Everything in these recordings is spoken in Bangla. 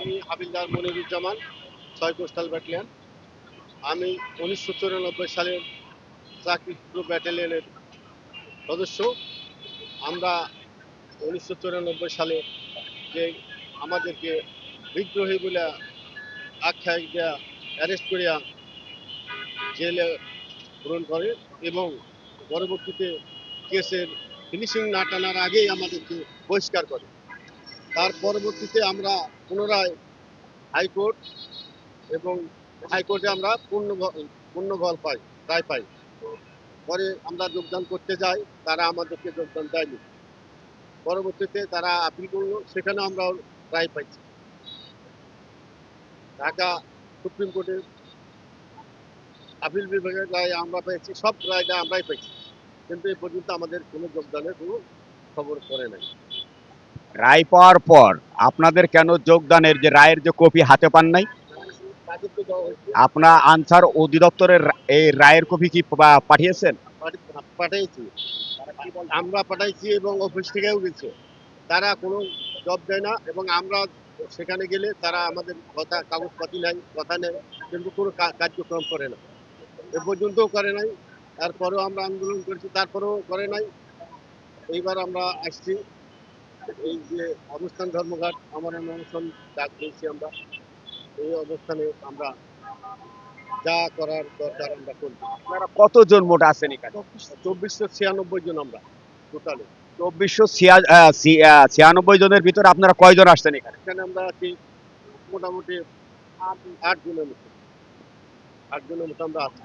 আমি হাবিলদার মনিরুজ্জামান, ৬ কোস্টাল ব্যাটালিয়ন। আমি ১৯৯৪ সালের চাকরি ব্যাটালিয়নের সদস্য। আমরা ১৯৯৪ সালে যে আমাদেরকে বিদ্রোহী বলে আখ্যা দেয়া, অ্যারেস্ট করিয়া জেলে পূরণ করে এবং পরবর্তীতে কেসের ফিনিশিং না টানার আগেই আমাদেরকে বহিষ্কার করে। তার পরবর্তীতে আমরা পুনরায় হাইকোর্ট এবং হাইকোর্টে আমরা পূর্ণ ফল পাই, রায় পাই। পরে আমরা যোগদান করতে যাই, তারা আমাদেরকে যোগদান দেয়নি। পরবর্তীতে তারা আপিল করলো, সেখানে আমরা রায় পাইছি। ঢাকা সুপ্রিম কোর্টের আপিল বিভাগের রায় আমরা পেয়েছি, সব রায়টা আমরাই পেয়েছি, কিন্তু এ পর্যন্ত আমাদের কোনো যোগদানের কোনো খবর করে নাই। রায় পাওয়ার পর আপনাদের কেন যোগদানের যে রায়ের যে কপি হাতে পান নাই? তাদেরকে দেওয়া হয়েছে, আপনার আনসার অধিদপ্তরের এই রায়ের কপি কি পাঠিয়েছেন? পাঠাইছি, আমরা পাঠাইছি এবং অফিস থেকেও গেছে। তারা কোনো জব দেয় না এবং আমরা সেখানে গেলে তারা আমাদের কথা, কাগজপাতি নাই, কথা নেই, কিন্তু কোনো কার্যক্রম করে না। এ পর্যন্তও করে নাই। তারপরেও আমরা আন্দোলন করেছি, তারপরেও করে নাই। এইবার আমরা আসছি, এই যে অবস্থান ধর্মঘট, আমার অনশন ডাক দিয়েছি আমরা। এই অবস্থানে আমরা যা করার দরকার আমরা করবো। আপনারা কতজন মোট আছেন এখানে? ২৪৯৬ জন আমরা টোটালে। ২৪৯৬ জনের ভিতরে আপনারা কয়জন আসছেন এখানে? এখানে আমরা আছি মোটামুটি ৮ জনের মতো, ৮ জনের মতো আমরা আছি।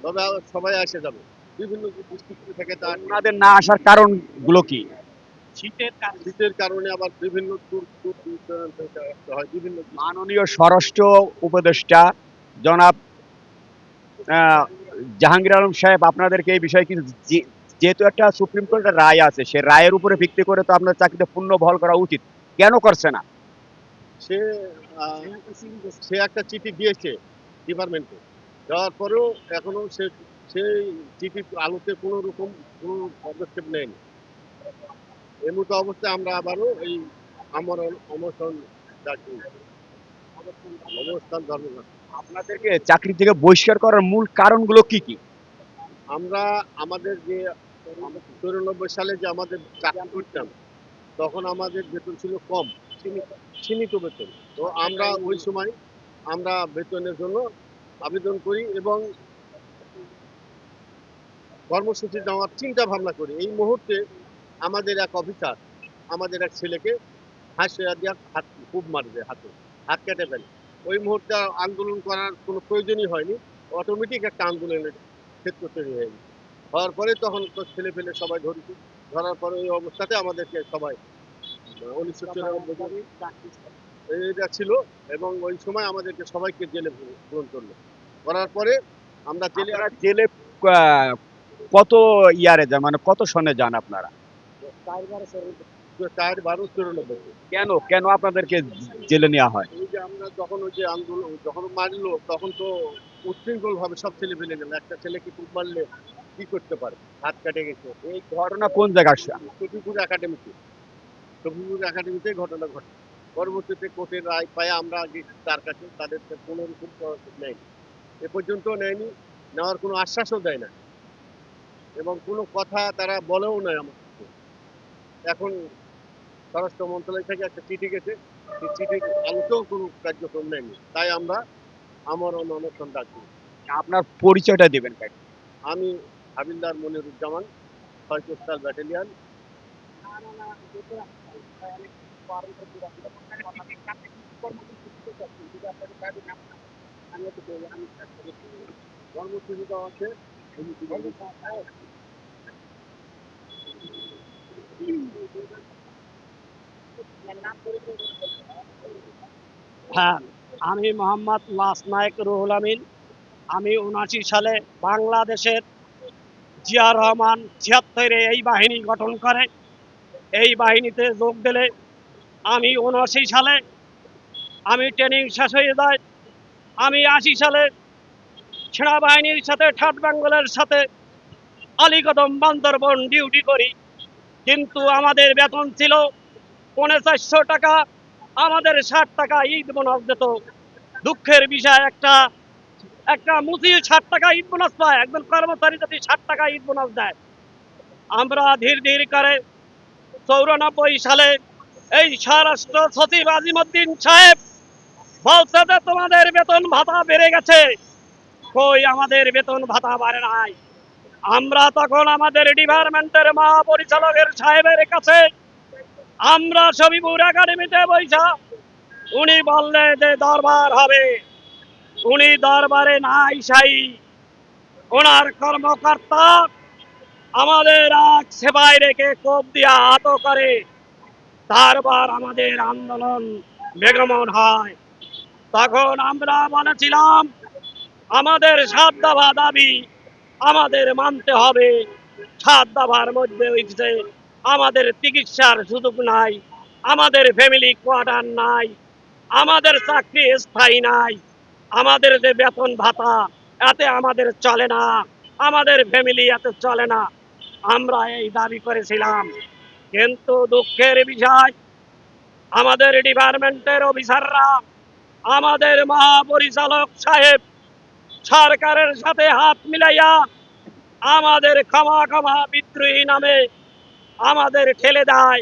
তবে সবাই এসে যাবে, বিভিন্ন ডিস্ট্রিক্ট থেকে। তার আপনাদের না আসার কারণগুলো কি? শীতের কারণে আবার বিভিন্ন দূর দূরান্ত থেকে আসতে হয়, বিভিন্ন মাননীয় স্বরাষ্ট্র উপদেষ্টা জনাব জাহাঙ্গীর আলম সাহেব আপনাদেরকে এই বিষয়ে কিন্তু যেহেতু একটা সুপ্রিম কোর্টের রায় আছে, সে রায়ের উপরে ভিত্তি করে তো আপনার চাকরিতে পূর্ণ বহাল করা উচিত, কেন করছে না? সে সে একটা চিঠি দিয়েছে ডিপার্টমেন্টে, দেওয়ার পরেও এখনো সেই চিঠির আলোতে কোনো রকম কোনো পদক্ষেপ নেয়নি। এই মতো অবস্থায় আমরা আবারও এই অনশন ডাকি, অবস্থান ধর্মঘট। আপনাদেরকে চাকরি থেকে বহিষ্কার করার মূল কারণগুলো কি কি? আমরা আমাদের যে ৯৪ সালে যে আমাদের চাকরি করতাম, তখন আমাদের বেতন ছিল কম, সীমিত বেতন। তো আমরা ওই সময় আমরা বেতনের জন্য আবেদন করি এবং কর্মসূচি নেওয়ার চিন্তা ভাবনা করি। এই মুহূর্তে আমাদের এক অফিসার আমাদের এক ছেলেকে হাসিয়া দিয়ে হাত খুব মারবে, হাত কেটে ফেলে। ওই মুহূর্তে আর আন্দোলন করার কোনো প্রয়োজনই হয়নি, অটোমেটিক একটা আন্দোলনের ক্ষেত্র তৈরি হয়ে গেছে। হওয়ার পরে তখন তো ছেলে পেলে সবাই ধরেছি, ধরার পরে ওই অবস্থাতে আমাদেরকে সবাই ১৯৯৪ এটা ছিল এবং ওই সময় আমাদেরকে সবাইকে জেলে পূরণ করলো। করার পরে আমরা জেলে আপনারা জেলে কত ইয়ারে যান, মানে কত সনে যান আপনারা? ৪/১২/৯৪। কেন কেন আপনাদেরকে জেলে নেওয়া হয়? এই যে আমরা যখন ওই যে আন্দোলন যখন মারলো, তখন তো উচ্ছৃঙ্খল ভাবে সব ছেলে ফেলে গেল। একটা ছেলেকে খুব মারলে কি করতে পারে, হাত কেটে গেছে। এই ঘটনা কোন জায়গায়? শফিপুর একাডেমিতে, শফিপুর একাডেমিতে ঘটনা ঘটে। পরবর্তীতে কোর্টের রায় পায় আমরা গেছি তার কাছে, তাদের কোনো রকম পদক্ষেপ নেয়নি, এ পর্যন্ত নেয়নি, নেওয়ার কোনো আশ্বাসও দেয় না এবং কোনো কথা তারা বলেও নাই আমাদেরকে। এখন স্বরাষ্ট্র মন্ত্রণালয় থেকে একটা চিঠি গেছে, সেই চিঠির আলোতেও কোনো কার্যক্রম নেয়নি। তাই আমরা অনশন ডাকি। আপনার পরিচয়টা দিবেন কেন? আমি হাবিলদার মনিরুজ্জামান, ৬ কোস্টাল ব্যাটালিয়ন। কর্মসূচি দেওয়া আছে। হ্যাঁ, আমি মোহাম্মদ লাস নায়েক রুহুল আমিন। আমি ৭৯ সালে বাংলাদেশের জিয়া রহমান ৭৬-এ এই বাহিনী গঠন করে। এই বাহিনীতে যোগ দিলে আমি ৭৯ সালে আমি ট্রেনিং শেষ হয়ে যায়। আমি ৮০ সালে সেনাবাহিনীর সাথে থার্ড বেঙ্গলের সাথে আলীকদম বান্দরবন ডিউটি করি, কিন্তু আমাদের বেতন ছিল ৪৫০০ টাকা। আমাদের 60 টাকা ঈদ বোনাস দিত। দুঃখের বিষয় একটা একটা মুসির 60 টাকা ঈদ বোনাস পায়, একজন কর্মচারী যদি 60 টাকা ঈদ বোনাস দেয়। আমরা ধীরে ধীরে করে 94 সালে এই স্বরাষ্ট্র সচিব আজিমউদ্দিন সাহেব বলছে যে তোমাদের বেতন ভাতা বেড়ে গেছে। কই, আমাদের বেতন ভাতা বাড়ে নাই। আমরা তখন আমাদের ডিপার্টমেন্টের মহাপরিচালকের সাহেবের কাছে আমরা সবিপুর একাডেমিতে বইসা উনি বললে যে দরবার হবে। উনি দরবারে নাই সাই, ওনার কর্মকর্তা আমাদের এক সেবাই রেখে কোপ দিয়া আহত করে। তারপর আমাদের আন্দোলন বেগমন হয়। তখন আমরা বলেছিলাম আমাদের 7 দফা দাবি আমাদের মানতে হবে। 7 দফার মধ্যে হয়েছে আমাদের চিকিৎসার সুযোগ নাই, আমাদের ফ্যামিলি কোয়ার্টার নাই, আমাদের চাকরি স্থায়ী নাই, আমাদের যে বেতন ভাতা এতে আমাদের চলে না, আমাদের ফ্যামিলি এতে চলে না। আমরা এই দাবি করেছিলাম, কিন্তু দুঃখের বিষয় আমাদের ডিপার্টমেন্টের অফিসাররা, আমাদের মহাপরিচালক সাহেব সরকারের সাথে হাত মিলাইয়া আমাদের ক্ষমা ক্ষমা বিদ্রোহী নামে আমাদের ঠেলে দেয়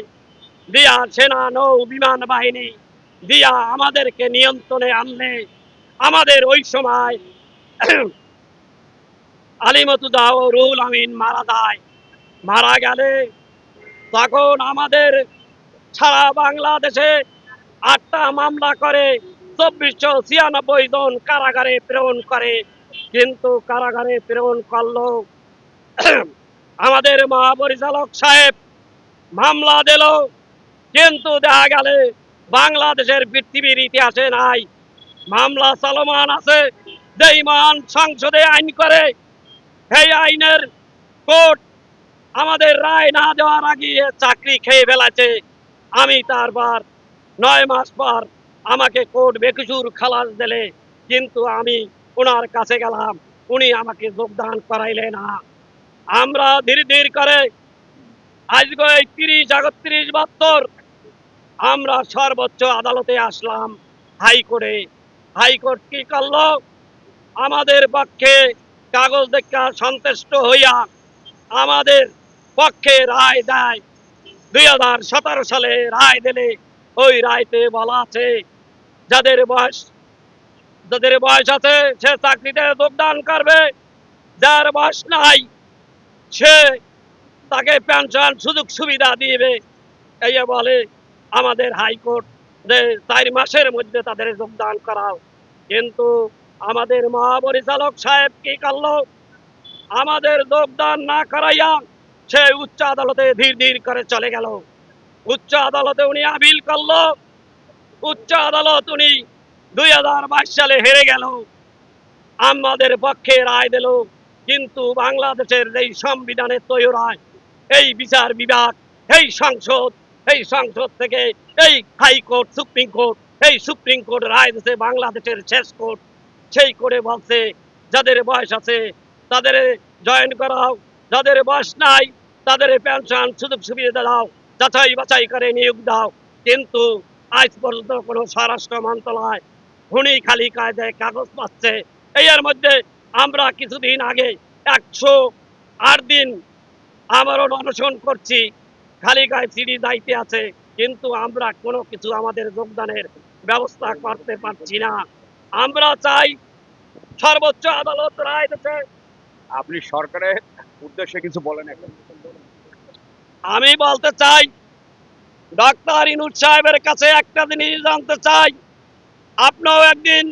দিয়া সেনা নৌ বিমান বাহিনী দিয়া আমাদেরকে নিয়ন্ত্রণে আনলে আমাদের ওই সময় আলিমতুদা ও রুহুল আমিন মারা যায়। মারা গেলে তখন আমাদের সারা বাংলাদেশে 8টা মামলা করে 2496 জন কারাগারে প্রেরণ করে। কিন্তু কারাগারে প্রেরণ করলো আমাদের মহাপরিচালক সাহেব মামলা দিল, কিন্তু দেখা গেলে বাংলাদেশের পৃথিবীর ইতিহাসে নাই। মামলা চলমান আছে, যেই মহান সংসদে আইন করে সেই আইনের কোর্ট আমাদের রায় না দেওয়ার আগে চাকরি খেয়ে ফেলাছে। আমি তারপর 9 মাস পর আমাকে কোর্ট বেকসুর খালাস দিলে, কিন্তু আমি ওনার কাছে গেলাম, উনি আমাকে যোগদান করাইলে না। আমরা ধীরে ধীরে করে আজকে 30-31 বছর আমরা সর্বোচ্চ আদালতে আসলাম, হাইকোর্টে। হাইকোর্ট কি করলো, আমাদের পক্ষে কাগজ দেখা সন্তুষ্ট হইয়া আমাদের পক্ষে রায় দেয়। 2017 সালে রায় দিলে ওই রায়তে বলা আছে যাদের বয়স আছে সে চাকরিতে যোগদান করবে, যার বয়স নাই সে তাকে পেনশন সুযোগ সুবিধা দিবে। এই বলে আমাদের হাইকোর্ট যে 4 মাসের মধ্যে তাদের যোগদান করাও। কিন্তু আমাদের মহাপরিচালক সাহেব কি করলো, আমাদের যোগদান না করাইয়া সে উচ্চ আদালতে ধীরে ধীরে করে চলে গেল। উচ্চ আদালতে উনি আপিল করলো, উচ্চ আদালত উনি 2022 সালে হেরে গেল, আমাদের পক্ষে রায় দিল। কিন্তু বাংলাদেশের এই সংবিধানের তৈরি হয় এই বিচার বিভাগ, এই সংসদ থেকে এই হাইকোর্ট, সুপ্রিম কোর্ট, এই সুপ্রিম কোর্ট রায় দিচ্ছে বাংলাদেশের শেষ কোর্ট। সেই করে বলছে যাদের বয়স আছে তাদের জয়েন করাও, যাদের বয়স নাই তাদের পেনশন সুযোগ সুবিধা দাও, যাচাই বাছাই করে নিয়োগ দাও। কিন্তু আজ পর্যন্ত কোনো স্বরাষ্ট্র মন্ত্রণালয় খুনি খালি কায়দায় কাগজ পাচ্ছে। এর মধ্যে আমরা কিছুদিন আগে 108 দিন আমারও অনশন করছি, খালি গায়ে সিঁড়ি দায়িত্বে আছে, কিন্তু আমরা কোনো কিছু আমাদের যোগদানের ব্যবস্থা করতে পারছি না। আমরা চাই সর্বোচ্চ আদালত রায় দিতে। আপনি সরকারের উদ্দেশ্যে কিছু বলেন এখন। আমি বলতে চাই ডক্টর ইউনূস সাহেবের কাছে একটা জিনিস জানতে চাই, আপনিও একদিন,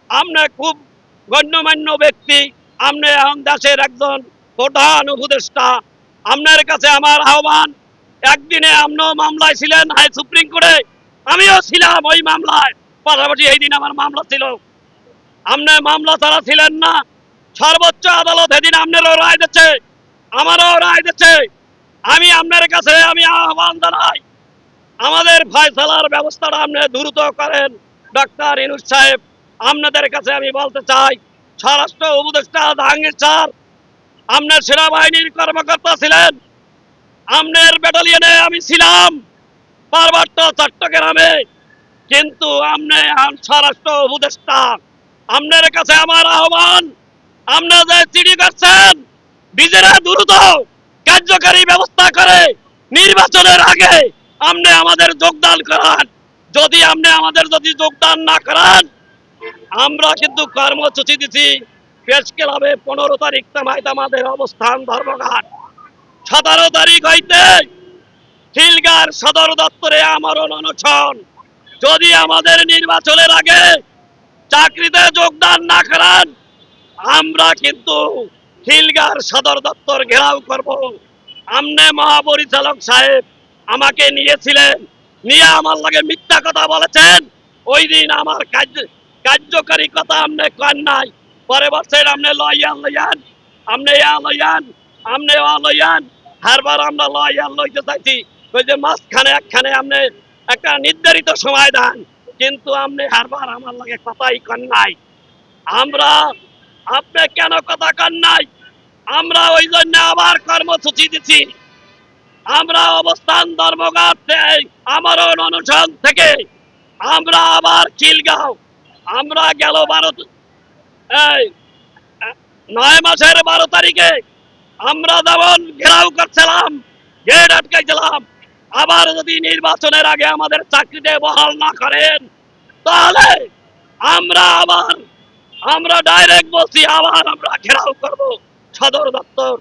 আপনি খুব গণ্যমান্য ব্যক্তি, আপনি এখন দেশের একজন প্রধান উপদেষ্টা, আপনার কাছে আমার আহ্বান, একদিনে আপনিও মামলায় ছিলেন হাই সুপ্রিম কোর্টে, আমিও ছিলাম ওই মামলায়, পাশাপাশি এই দিন আমার মামলা ছিল। আপনি মামলা ছাড়া ছিলেন না, সর্বোচ্চ আদালত এদিন আপনারও রায় দিচ্ছে, আমারও রায় দিচ্ছে। আমি আপনার কাছে আমি আহ্বান জানাই, আমাদের ফয়সালার ব্যবস্থাটা আপনি দ্রুত করেন। ডক্টর ইউনূস সাহেব, আপনাদের কাছে আমি বলতে চাই, স্বরাষ্ট্র উপদেষ্টা জাহাঙ্গীর স্যার, আপনার সেনাবাহিনীর কর্মকর্তা ছিলেন, আপনার ব্যাটালিয়নে আমি ছিলাম, পার্বত্য চট্টগ্রামে কিন্তু আপনি স্বরাষ্ট্র উপদেষ্টা, আপনার কাছে আমার আহ্বান, আপনারা যে চিঠি করছেন বিজেরা দ্রুত কার্যকারী ব্যবস্থা করে নির্বাচনের আগে আপনি আমাদের যোগদান করান। যদি আপনি আমাদের যোগদান না করান, আমরা কিন্তু কর্মসূচি দিচ্ছি প্রেস ক্লাবে 15 তারিখ তামাইতে আমাদের অবস্থান ধর্মঘাট, 17 তারিখ হইতে খিলগাঁর সদর দপ্তরে আমরণ অনশন। যদি আমাদের নির্বাচনের আগে চাকরিতে যোগদান না করান, আমরা কিন্তু খিলগাঁর সদর দপ্তর ঘেরাও করব। আমনে মহাপরিচালক সাহেব আমাকে নিয়েছিলেন, নিয়ে আমার লাগে মিথ্যা কথা বলেছেন। ওই দিন আমার কার্যকারী কথা আমনে কর নাই। পরে বলছেন আমনে লয়ান, আমনে আমনে লয়ান। হারবার আমরা লয়ান লইতে চাইছি, ওই যে মাঝখানে একখানে আমনে একটা নির্ধারিত সময় দেন, কিন্তু আমনে হারবার আমার লাগে কথাই কর নাই। আমরা আপনি কেন কথা কন নাই? আমরা ওই জন্য আবার কর্মসূচি দিচ্ছি। আমরা অবস্থান ধর্মঘাট আমরণ অনশন থেকে আমরা আবার খিলগাঁও, আমরা গেল 9 মাসের 12 তারিখে আমরা যেমন ঘেরাও করছিলাম, গেট আটকাইছিলাম, আবার যদি নির্বাচনের আগে আমাদের চাকরিতে বহাল না করেন, তাহলে আমরা ডাইরেক্ট বলছি আবার আমরা ঘেরাও করব সদর দপ্তর।